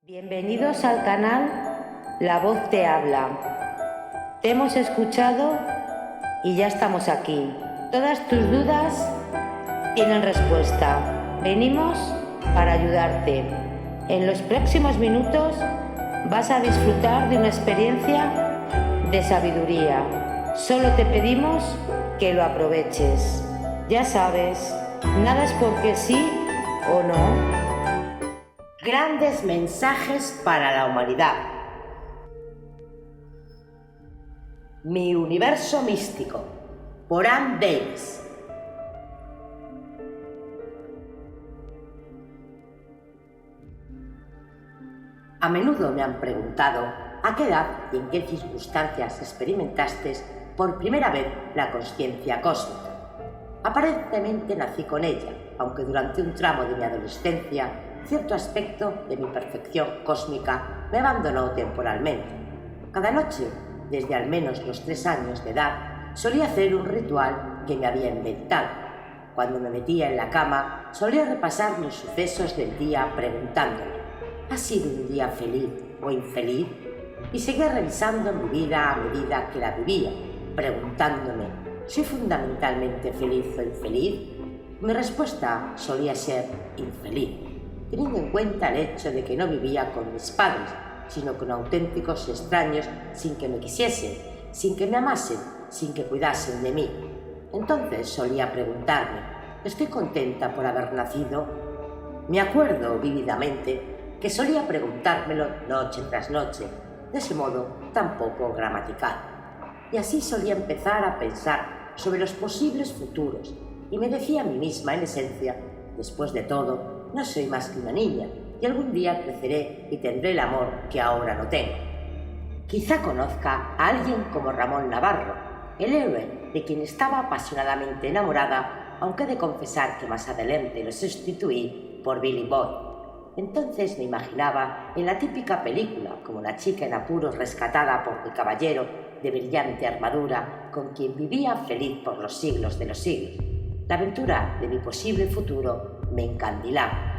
Bienvenidos al canal La Voz Te Habla. Te hemos escuchado y ya estamos aquí. Todas tus dudas tienen respuesta. Venimos para ayudarte. En los próximos minutos vas a disfrutar de una experiencia de sabiduría. Solo te pedimos que lo aproveches. Ya sabes, nada es porque sí o no. Grandes mensajes para la humanidad. Mi universo místico, por Ann Davis. A menudo me han preguntado a qué edad y en qué circunstancias experimentaste por primera vez la consciencia cósmica. Aparentemente nací con ella, aunque durante un tramo de mi adolescencia cierto aspecto de mi percepción cósmica me abandonó temporalmente. Cada noche, desde al menos los 3 años de edad, solía hacer un ritual que me había inventado. Cuando me metía en la cama, solía repasar los sucesos del día preguntándome: ¿ha sido un día feliz o infeliz? Y seguía revisando mi vida a medida que la vivía, preguntándome: ¿soy fundamentalmente feliz o infeliz? Mi respuesta solía ser infeliz, teniendo en cuenta el hecho de que no vivía con mis padres, sino con auténticos extraños sin que me quisiesen, sin que me amasen, sin que cuidasen de mí. Entonces solía preguntarme: ¿estoy contenta por haber nacido? Me acuerdo vívidamente que solía preguntármelo noche tras noche, de ese modo tan poco gramatical. Y así solía empezar a pensar sobre los posibles futuros, y me decía a mí misma, en esencia: después de todo, no soy más que una niña, y algún día creceré y tendré el amor que ahora no tengo. Quizá conozca a alguien como Ramón Navarro, el héroe de quien estaba apasionadamente enamorada, aunque he de confesar que más adelante lo sustituí por Billy Boy. Entonces me imaginaba en la típica película como la chica en apuros rescatada por mi caballero de brillante armadura, con quien vivía feliz por los siglos de los siglos. La aventura de mi posible futuro me encandilaba.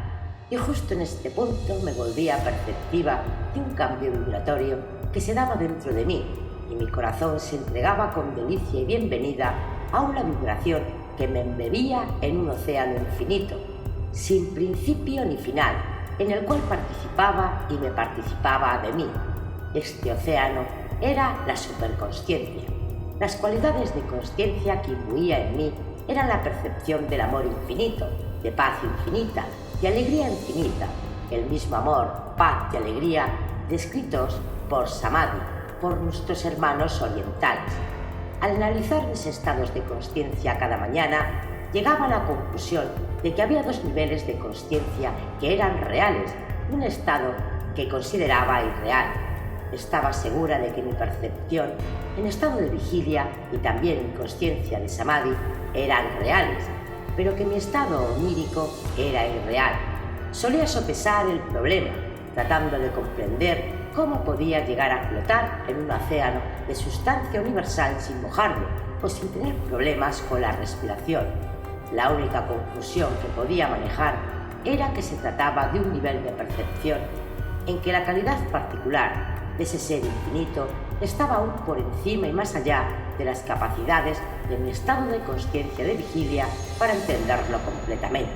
Y justo en este punto me volvía perceptiva de un cambio vibratorio que se daba dentro de mí, y mi corazón se entregaba con delicia y bienvenida a una vibración que me embebía en un océano infinito, sin principio ni final, en el cual participaba y me participaba de mí. Este océano era la superconsciencia. Las cualidades de consciencia que imbuía en mí eran la percepción del amor infinito, de paz infinita, de alegría infinita, el mismo amor, paz y alegría descritos por Samadhi, por nuestros hermanos orientales. Al analizar mis estados de consciencia cada mañana, llegaba a la conclusión de que había 2 niveles de consciencia que eran reales y un estado que consideraba irreal. Estaba segura de que mi percepción en estado de vigilia y también mi consciencia de Samadhi eran reales, pero que mi estado onírico era irreal. Solía sopesar el problema, tratando de comprender cómo podía llegar a flotar en un océano de sustancia universal sin mojarme o sin tener problemas con la respiración. La única conclusión que podía manejar era que se trataba de un nivel de percepción en que la calidad particular de ese ser infinito estaba aún por encima y más allá de las capacidades de mi estado de consciencia de vigilia para entenderlo completamente.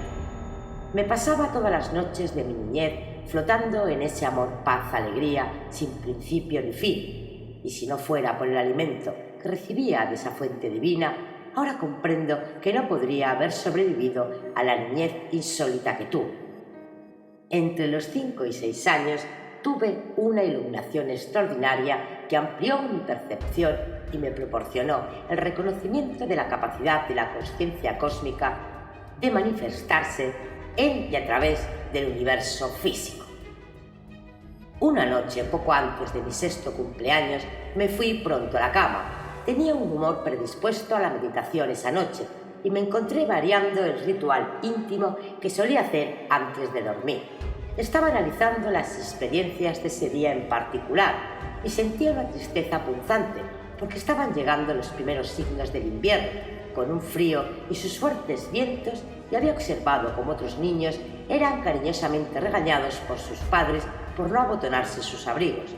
Me pasaba todas las noches de mi niñez flotando en ese amor, paz, alegría, sin principio ni fin. Y si no fuera por el alimento que recibía de esa fuente divina, ahora comprendo que no podría haber sobrevivido a la niñez insólita que tuve. Entre los 5 y 6 años tuve una iluminación extraordinaria que amplió mi percepción y me proporcionó el reconocimiento de la capacidad de la consciencia cósmica de manifestarse en y a través del universo físico. Una noche, poco antes de mi 6º cumpleaños, me fui pronto a la cama. Tenía un humor predispuesto a la meditación esa noche y me encontré variando el ritual íntimo que solía hacer antes de dormir. Estaba analizando las experiencias de ese día en particular y sentía una tristeza punzante porque estaban llegando los primeros signos del invierno, con un frío y sus fuertes vientos, y había observado cómo otros niños eran cariñosamente regañados por sus padres por no abotonarse sus abrigos.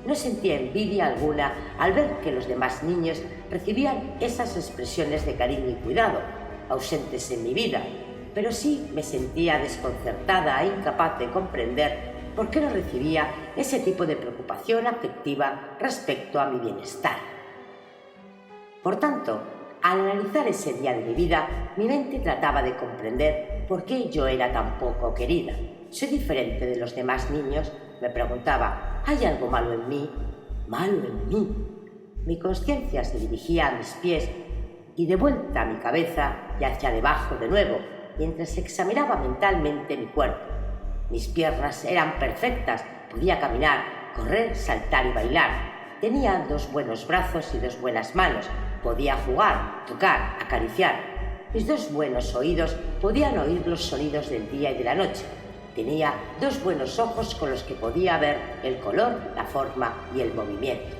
No sentía envidia alguna al ver que los demás niños recibían esas expresiones de cariño y cuidado, ausentes en mi vida, pero sí me sentía desconcertada e incapaz de comprender por qué no recibía ese tipo de preocupación afectiva respecto a mi bienestar. Por tanto, al analizar ese día de mi vida, mi mente trataba de comprender por qué yo era tan poco querida. ¿Soy diferente de los demás niños? Me preguntaba. ¿Hay algo malo en mí? ¿Malo en mí? Mi conciencia se dirigía a mis pies y de vuelta a mi cabeza y hacia debajo de nuevo, mientras examinaba mentalmente mi cuerpo. Mis piernas eran perfectas, podía caminar, correr, saltar y bailar. Tenía 2 buenos brazos y 2 buenas manos. Podía jugar, tocar, acariciar. Mis 2 buenos oídos podían oír los sonidos del día y de la noche. Tenía 2 buenos ojos con los que podía ver el color, la forma y el movimiento.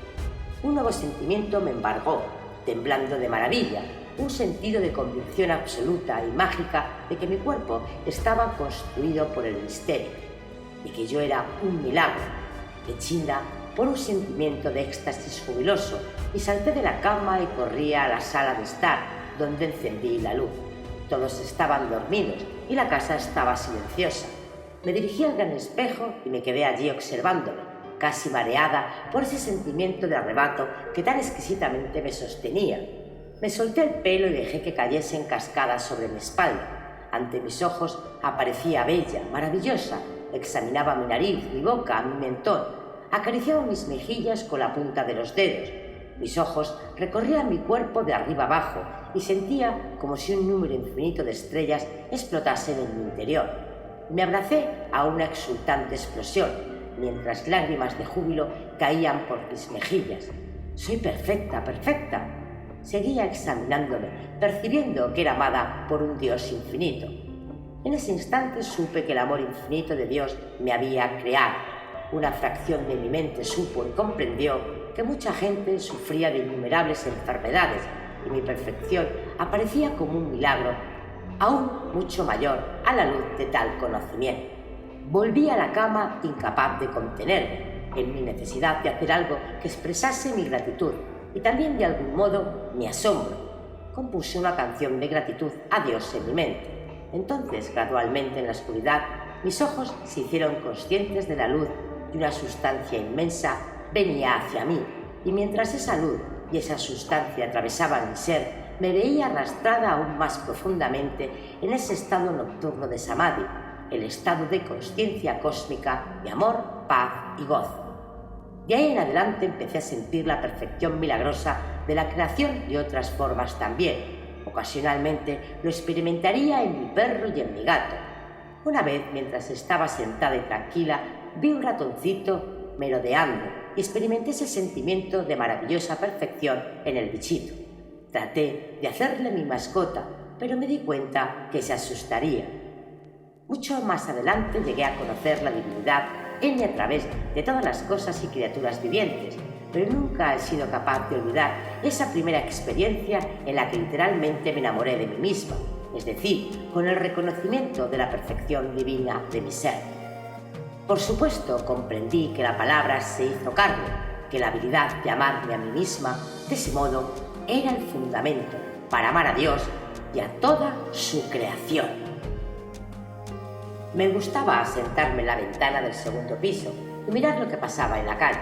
Un nuevo sentimiento me embargó, temblando de maravilla, un sentido de convicción absoluta y mágica de que mi cuerpo estaba constituido por el misterio, y que yo era un milagro, hechinda por un sentimiento de éxtasis jubiloso, y salté de la cama y corrí a la sala de estar, donde encendí la luz. Todos estaban dormidos y la casa estaba silenciosa. Me dirigí al gran espejo y me quedé allí observándome, casi mareada por ese sentimiento de arrebato que tan exquisitamente me sostenía. Me solté el pelo y dejé que cayese en cascada sobre mi espalda. Ante mis ojos aparecía bella, maravillosa. Examinaba mi nariz, mi boca, mi mentón. Acariciaba mis mejillas con la punta de los dedos. Mis ojos recorrían mi cuerpo de arriba abajo y sentía como si un número infinito de estrellas explotasen en mi interior. Me abracé a una exultante explosión, mientras lágrimas de júbilo caían por mis mejillas. «Soy perfecta, perfecta». Seguía examinándome, percibiendo que era amada por un Dios infinito. En ese instante supe que el amor infinito de Dios me había creado. Una fracción de mi mente supo y comprendió que mucha gente sufría de innumerables enfermedades y mi perfección aparecía como un milagro aún mucho mayor a la luz de tal conocimiento. Volví a la cama incapaz de contenerme en mi necesidad de hacer algo que expresase mi gratitud y también de algún modo mi asombro. Compuse una canción de gratitud a Dios en mi mente. Entonces, gradualmente en la oscuridad, mis ojos se hicieron conscientes de la luz y una sustancia inmensa venía hacia mí, y mientras esa luz y esa sustancia atravesaban mi ser, me veía arrastrada aún más profundamente en ese estado nocturno de Samadhi, el estado de consciencia cósmica de amor, paz y gozo. De ahí en adelante empecé a sentir la perfección milagrosa de la creación de otras formas también. Ocasionalmente lo experimentaría en mi perro y en mi gato. Una vez, mientras estaba sentada y tranquila, vi un ratoncito merodeando y experimenté ese sentimiento de maravillosa perfección en el bichito. Traté de hacerle mi mascota, pero me di cuenta que se asustaría. Mucho más adelante llegué a conocer la divinidad en y a través de todas las cosas y criaturas vivientes, pero nunca he sido capaz de olvidar esa primera experiencia en la que literalmente me enamoré de mí misma, es decir, con el reconocimiento de la perfección divina de mi ser. Por supuesto, comprendí que la palabra se hizo carne, que la habilidad de amarme a mí misma, de ese modo, era el fundamento para amar a Dios y a toda su creación. Me gustaba sentarme en la ventana del segundo piso y mirar lo que pasaba en la calle.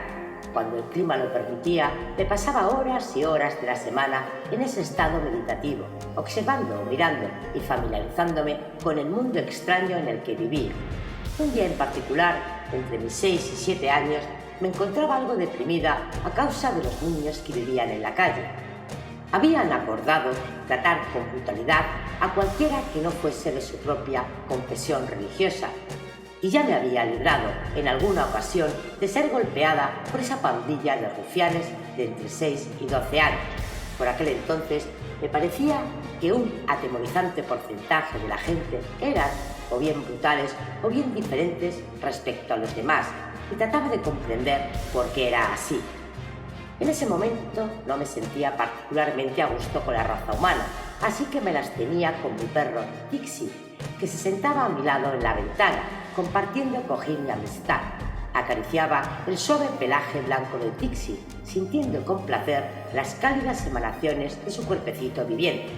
Cuando el clima lo permitía, me pasaba horas y horas de la semana en ese estado meditativo, observando, mirando y familiarizándome con el mundo extraño en el que vivía. Un día en particular, entre mis 6 y 7 años, me encontraba algo deprimida a causa de los niños que vivían en la calle. Habían acordado tratar con brutalidad a cualquiera que no fuese de su propia confesión religiosa, y ya me había librado en alguna ocasión de ser golpeada por esa pandilla de rufianes de entre 6 y 12 años. Por aquel entonces me parecía que un atemorizante porcentaje de la gente eran o bien brutales o bien diferentes respecto a los demás, y trataba de comprender por qué era así. En ese momento no me sentía particularmente a gusto con la raza humana, así que me las tenía con mi perro Dixie, que se sentaba a mi lado en la ventana, compartiendo cojín y amistad. Acariciaba el suave pelaje blanco de Tixi, sintiendo con placer las cálidas emanaciones de su cuerpecito viviente.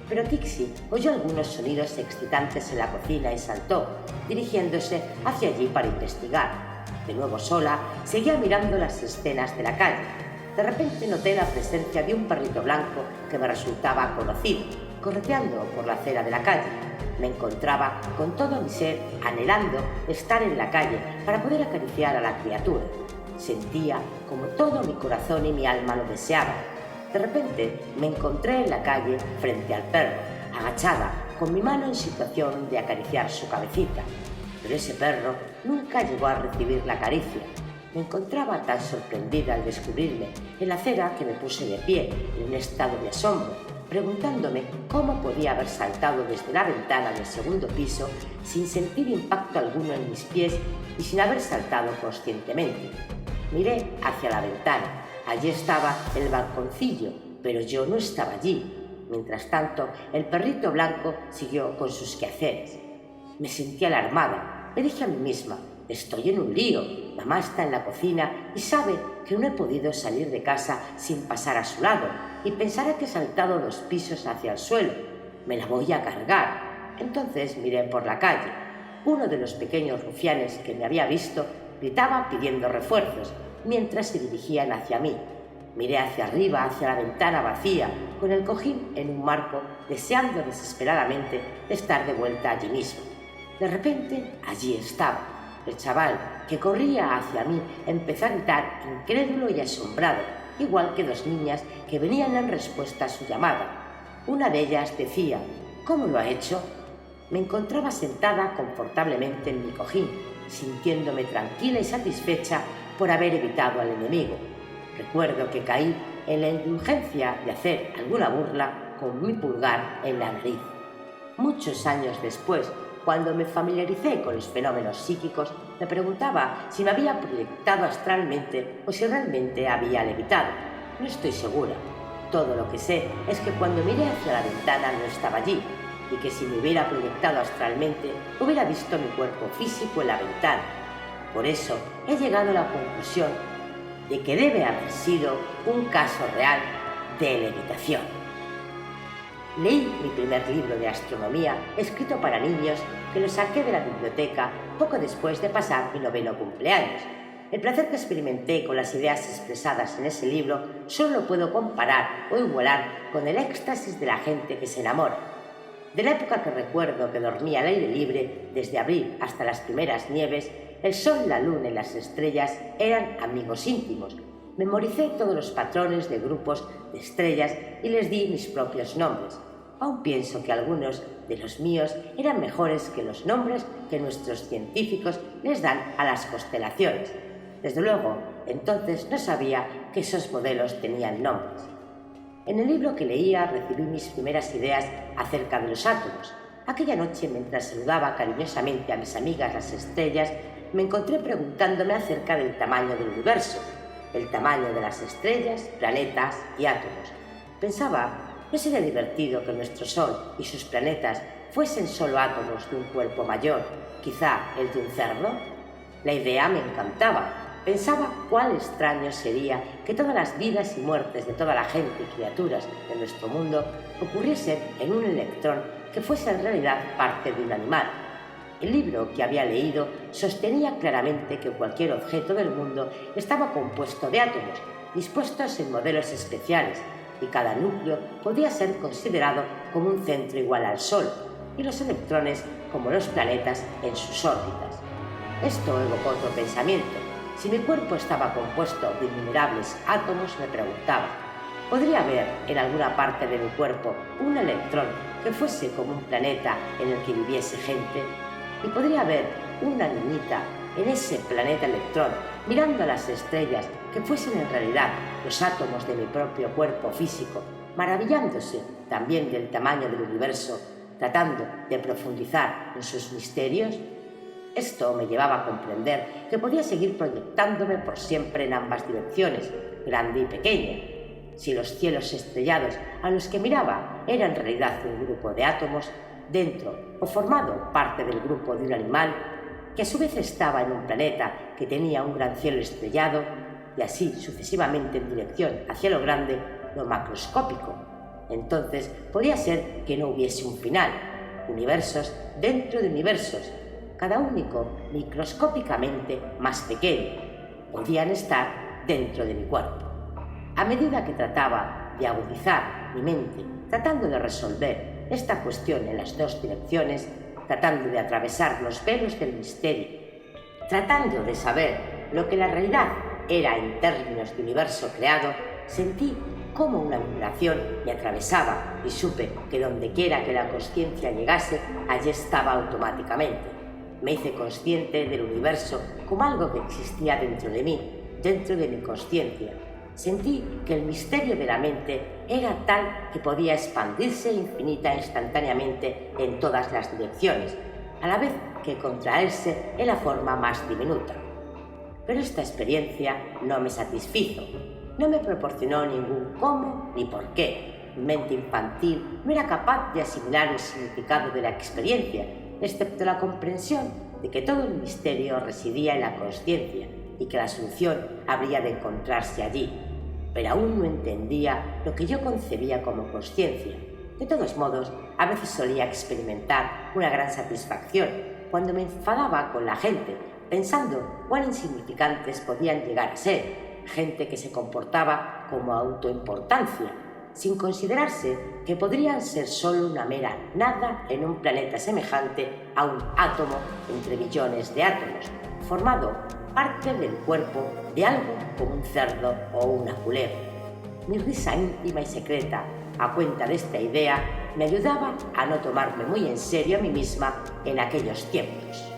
Pero Tixi oyó algunos sonidos excitantes en la cocina y saltó, dirigiéndose hacia allí para investigar. De nuevo sola, seguía mirando las escenas de la calle. De repente noté la presencia de un perrito blanco que me resultaba conocido, correteando por la acera de la calle. Me encontraba con todo mi ser anhelando estar en la calle para poder acariciar a la criatura. Sentía como todo mi corazón y mi alma lo deseaban. De repente me encontré en la calle frente al perro, agachada, con mi mano en situación de acariciar su cabecita. Pero ese perro nunca llegó a recibir la caricia. Me encontraba tan sorprendida al descubrirme en la acera que me puse de pie, en un estado de asombro, preguntándome cómo podía haber saltado desde la ventana del segundo piso sin sentir impacto alguno en mis pies y sin haber saltado conscientemente. Miré hacia la ventana. Allí estaba el balconcillo, pero yo no estaba allí. Mientras tanto, el perrito blanco siguió con sus quehaceres. Me sentí alarmada. Me dije a mí misma: estoy en un lío. Mamá está en la cocina y sabe que no he podido salir de casa sin pasar a su lado y pensará que he saltado 2 pisos hacia el suelo. Me la voy a cargar. Entonces miré por la calle. Uno de los pequeños rufianes que me había visto gritaba pidiendo refuerzos mientras se dirigían hacia mí. Miré hacia arriba, hacia la ventana vacía, con el cojín en un marco, deseando desesperadamente estar de vuelta allí mismo. De repente, allí estaba. El chaval, que corría hacia mí, empezó a gritar incrédulo y asombrado, igual que 2 niñas que venían en respuesta a su llamada. Una de ellas decía: ¿cómo lo ha hecho? Me encontraba sentada confortablemente en mi cojín, sintiéndome tranquila y satisfecha por haber evitado al enemigo. Recuerdo que caí en la indulgencia de hacer alguna burla con mi pulgar en la nariz. Muchos años después, cuando me familiaricé con los fenómenos psíquicos, me preguntaba si me había proyectado astralmente o si realmente había levitado. No estoy segura. Todo lo que sé es que cuando miré hacia la ventana no estaba allí, y que si me hubiera proyectado astralmente, hubiera visto mi cuerpo físico en la ventana. Por eso he llegado a la conclusión de que debe haber sido un caso real de levitación. Leí mi primer libro de astronomía escrito para niños, que lo saqué de la biblioteca poco después de pasar mi 9º cumpleaños. El placer que experimenté con las ideas expresadas en ese libro solo lo puedo comparar o igualar con el éxtasis de la gente que se enamora. De la época que recuerdo que dormía al aire libre, desde abril hasta las primeras nieves, el sol, la luna y las estrellas eran amigos íntimos. Memoricé todos los patrones de grupos de estrellas y les di mis propios nombres. Aún pienso que algunos de los míos eran mejores que los nombres que nuestros científicos les dan a las constelaciones. Desde luego, entonces no sabía que esos modelos tenían nombres. En el libro que leía recibí mis primeras ideas acerca de los átomos. Aquella noche, mientras saludaba cariñosamente a mis amigas las estrellas, me encontré preguntándome acerca del tamaño del universo, el tamaño de las estrellas, planetas y átomos. Pensaba, ¿no sería divertido que nuestro Sol y sus planetas fuesen solo átomos de un cuerpo mayor, quizá el de un cerdo? La idea me encantaba. Pensaba cuál extraño sería que todas las vidas y muertes de toda la gente y criaturas de nuestro mundo ocurriesen en un electrón que fuese en realidad parte de un animal. El libro que había leído sostenía claramente que cualquier objeto del mundo estaba compuesto de átomos, dispuestos en modelos especiales, y cada núcleo podía ser considerado como un centro igual al Sol, y los electrones como los planetas en sus órbitas. Esto evocó otro pensamiento. Si mi cuerpo estaba compuesto de innumerables átomos, me preguntaba, ¿podría haber en alguna parte de mi cuerpo un electrón que fuese como un planeta en el que viviese gente? ¿Y podría haber una niñita en ese planeta electrón mirando a las estrellas que fuesen en realidad los átomos de mi propio cuerpo físico, maravillándose también del tamaño del universo, tratando de profundizar en sus misterios? Esto me llevaba a comprender que podía seguir proyectándome por siempre en ambas direcciones, grande y pequeña. Si los cielos estrellados a los que miraba eran en realidad un grupo de átomos, dentro o formado parte del grupo de un animal, que a su vez estaba en un planeta que tenía un gran cielo estrellado, y así sucesivamente en dirección hacia lo grande, lo macroscópico. Entonces podía ser que no hubiese un final, universos dentro de universos, cada único microscópicamente más pequeño, podían estar dentro de mi cuerpo. A medida que trataba de agudizar mi mente, tratando de resolver esta cuestión en las dos direcciones, tratando de atravesar los velos del misterio, tratando de saber lo que la realidad era en términos de universo creado, sentí cómo una vibración me atravesaba y supe que dondequiera que la consciencia llegase, allí estaba automáticamente. Me hice consciente del universo como algo que existía dentro de mí, dentro de mi consciencia. Sentí que el misterio de la mente era tal que podía expandirse infinita instantáneamente en todas las direcciones, a la vez que contraerse en la forma más diminuta. Pero esta experiencia no me satisfizo, no me proporcionó ningún cómo ni por qué. Mi mente infantil no era capaz de asimilar el significado de la experiencia, excepto la comprensión de que todo el misterio residía en la consciencia y que la solución habría de encontrarse allí, pero aún no entendía lo que yo concebía como consciencia. De todos modos, a veces solía experimentar una gran satisfacción cuando me enfadaba con la gente, pensando cuán insignificantes podían llegar a ser, gente que se comportaba como autoimportancia, sin considerarse que podrían ser solo una mera nada en un planeta semejante a un átomo entre billones de átomos, formado parte del cuerpo de algo como un cerdo o una culebra. Mi risa íntima y secreta, a cuenta de esta idea, me ayudaba a no tomarme muy en serio a mí misma en aquellos tiempos.